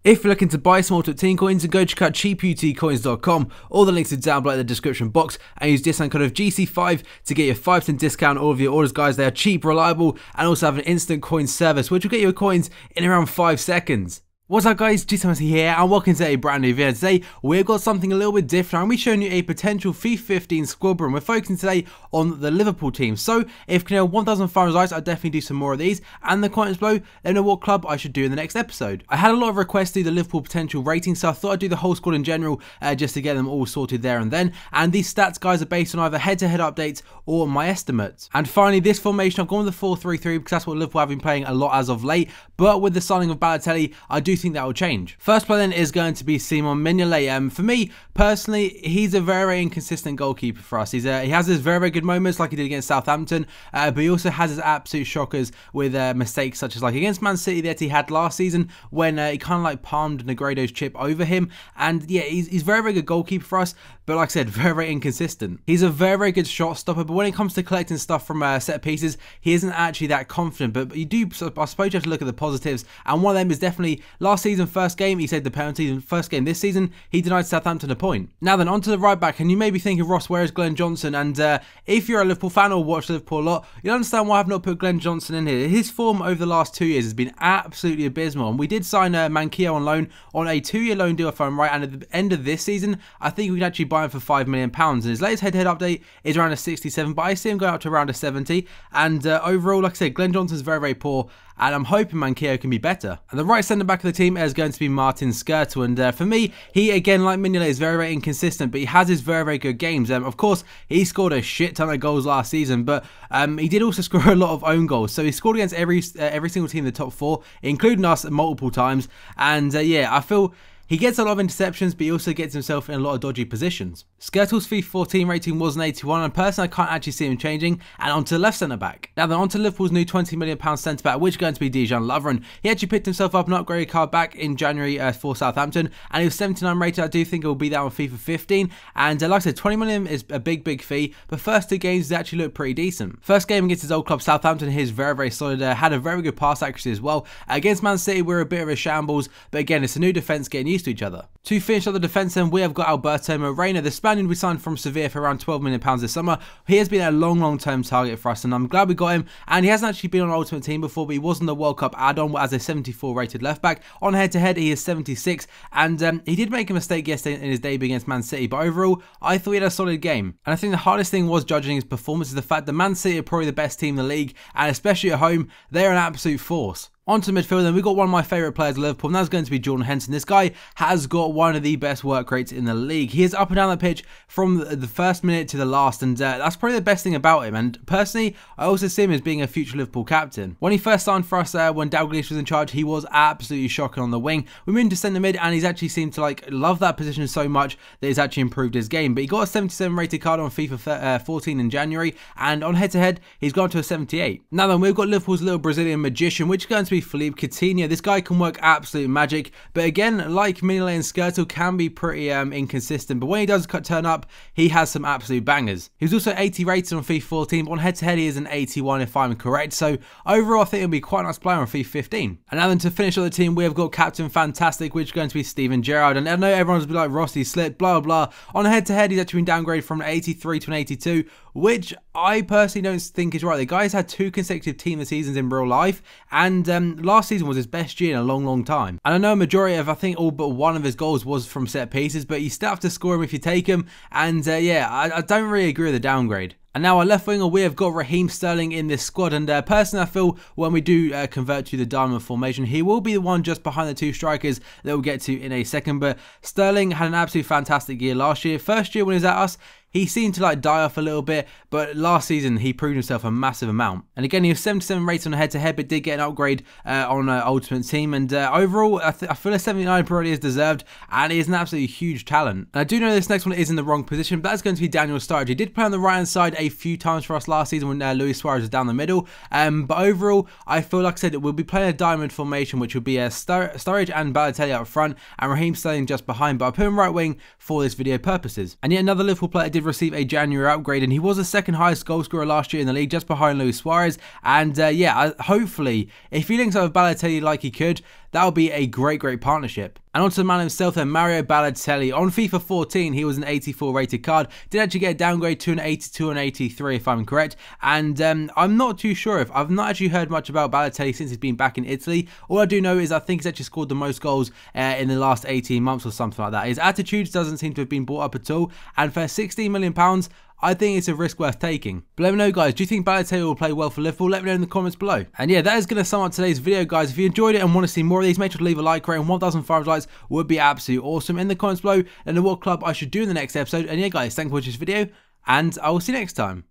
If you're looking to buy small top team coins, go check out cheaputcoins.com. All the links are down below in the description box, and use discount code of GC5 to get your 5% discount on all of your orders, guys. They are cheap, reliable, and also have an instant coin service, which will get your coins in around 5 seconds. What's up, guys? GC5 here, and welcome to a brand new video. Today we've got something a little bit different. I'm going to be showing you a potential FIFA 15 squad builder, and we're focusing today on the Liverpool team. So if you can nail 1,500 likes, I'll definitely do some more of these, and the comments below, let me know what club I should do in the next episode. I had a lot of requests to do the Liverpool potential rating, so I thought I'd do the whole squad in general, just to get them all sorted there and then. And these stats, guys, are based on either head-to-head updates or my estimates. And finally, this formation, I've gone with the 4-3-3 because that's what Liverpool have been playing a lot as of late, but with the signing of Balotelli, I do think that will change. First player then is going to be Simon Mignolet. For me personally, he's a very inconsistent goalkeeper for us. He has his very good moments like he did against Southampton, but he also has his absolute shockers with mistakes such as like against Man City that he had last season when he kind of like palmed Negredo's chip over him. And yeah, he's very good goalkeeper for us, but like I said, very inconsistent. He's a very good shot stopper, but when it comes to collecting stuff from set pieces, he isn't actually that confident. But you do, I suppose you have to look at the positives, and one of them is definitely last season, first game he saved the penalty, and first game this season he denied Southampton a point. Now then, onto the right back, and you may be thinking, Ross, where is Glenn Johnson? And if you're a Liverpool fan or watch Liverpool a lot, you'll understand why I've not put Glenn Johnson in here. His form over the last 2 years has been absolutely abysmal, and we did sign Manquillo on loan on a 2-year loan deal if I'm right, and at the end of this season I think we can actually buy him for £5 million, and his latest head-to-head update is around a 67, but I see him going up to around a 70, and overall, like I said, Glenn Johnson's very poor, and I'm hoping Manquillo can be better. And the right centre back of the team is going to be Martin Skrtel, and for me, he again, like Mignolet, is very inconsistent, but he has his very good games. Of course, he scored a shit ton of goals last season, but he did also score a lot of own goals. So he scored against every single team in the top 4, including us multiple times. And yeah, I feel he gets a lot of interceptions, but he also gets himself in a lot of dodgy positions. Skrtel's FIFA 14 rating was an 81, and personally I can't actually see him changing. And onto the left centre back. Now then, onto Liverpool's new £20 million centre back, which is going to be Dejan Lovren. He actually picked himself up an upgraded card back in January for Southampton, and he was 79 rated. I do think it will be that on FIFA 15. And like I said, 20 million is a big fee, but first 2 games they actually look pretty decent. First game against his old club Southampton, he's very solid. Had a very good pass accuracy as well. Against Man City, we're a bit of a shambles, but again, it's a new defence getting used to each other. To finish up the defence, then we have got Alberto Moreno, the Spaniard we signed from Sevilla for around £12 million this summer. He has been a long-term target for us, and I'm glad we got him. And he hasn't actually been on Ultimate Team before, but he was on the World Cup add-on as a 74 rated left back. On head-to-head, he is 76, and he did make a mistake yesterday in his debut against Man City, but overall, I thought he had a solid game. And I think the hardest thing was judging his performance is the fact that Man City are probably the best team in the league, and especially at home, they are an absolute force. Onto midfield, then we've got one of my favourite players at Liverpool, and that's going to be Jordan Henson. This guy has got one of the best work rates in the league. He is up and down the pitch from the first minute to the last, and that's probably the best thing about him. And personally, I also see him as being a future Liverpool captain. When he first signed for us, when Dalglish was in charge, he was absolutely shocking on the wing. We moved to centre mid, and he's actually seemed to like love that position so much that he's actually improved his game. But he got a 77 rated card on FIFA 14 in January, and on head-to-head, he's gone to a 78. Now then, we've got Liverpool's little Brazilian magician, which is going to be Philippe Coutinho. This guy can work absolute magic, but again, like Mignolet and Skrtel, can be pretty inconsistent, but when he does turn up, he has some absolute bangers. He was also 80 rated on FIFA 14, but on head-to-head he is an 81 if I'm correct, so overall I think he'll be quite a nice player on FIFA 15. And now then, to finish up the team, we have got Captain Fantastic, which is going to be Steven Gerrard, and I know everyone's be like, Ross, he slipped, blah blah. On head-to-head, he's actually been downgraded from an 83 to an 82, which I personally don't think is right. The guy's had 2 consecutive team of the seasons in real life, and last season was his best year in a long time. And I know a majority of, I think all but one of his goals was from set pieces, but you still have to score him if you take him, and yeah, I don't really agree with the downgrade. And now our left winger, we have got Raheem Sterling in this squad, and personally I feel when we do convert to the diamond formation, he will be the one just behind the 2 strikers that we'll get to in a second. But Sterling had an absolutely fantastic year last year. First year when he was at us, he seemed to like die off a little bit, but last season he proved himself a massive amount. And again, he was 77 rated on head-to-head, but did get an upgrade on Ultimate Team. And overall, I feel a 79 probably is deserved, and he is an absolutely huge talent. And I do know this next one is in the wrong position, but that's going to be Daniel Sturridge. He did play on the right-hand side a few times for us last season when Luis Suarez was down the middle. But overall, I feel like I said, we'll be playing a diamond formation, which will be Sturridge and Balotelli up front, and Raheem Sterling just behind. But I put him right wing for this video purposes. And yet another Liverpool player did receive a January upgrade, and he was the second highest goal scorer last year in the league, just behind Luis Suarez. And yeah, hopefully, if he links up with Balotelli like he could, that would be a great partnership. And on to the man himself then, Mario Balotelli. On FIFA 14, he was an 84 rated card. Did actually get a downgrade to an 82 and 83 if I'm correct. And I'm not too sure if I've not actually heard much about Balotelli since he's been back in Italy. All I do know is I think he's actually scored the most goals in the last 18 months or something like that. His attitude doesn't seem to have been brought up at all. And for £16 million, I think it's a risk worth taking. But let me know, guys, do you think Balotelli will play well for Liverpool? Let me know in the comments below. And yeah, that is going to sum up today's video, guys. If you enjoyed it and want to see more of these, make sure to leave a like. Rating 1,500 likes would be absolutely awesome. In the comments below, and what club I should do in the next episode. And yeah, guys, thanks for watching this video, and I will see you next time.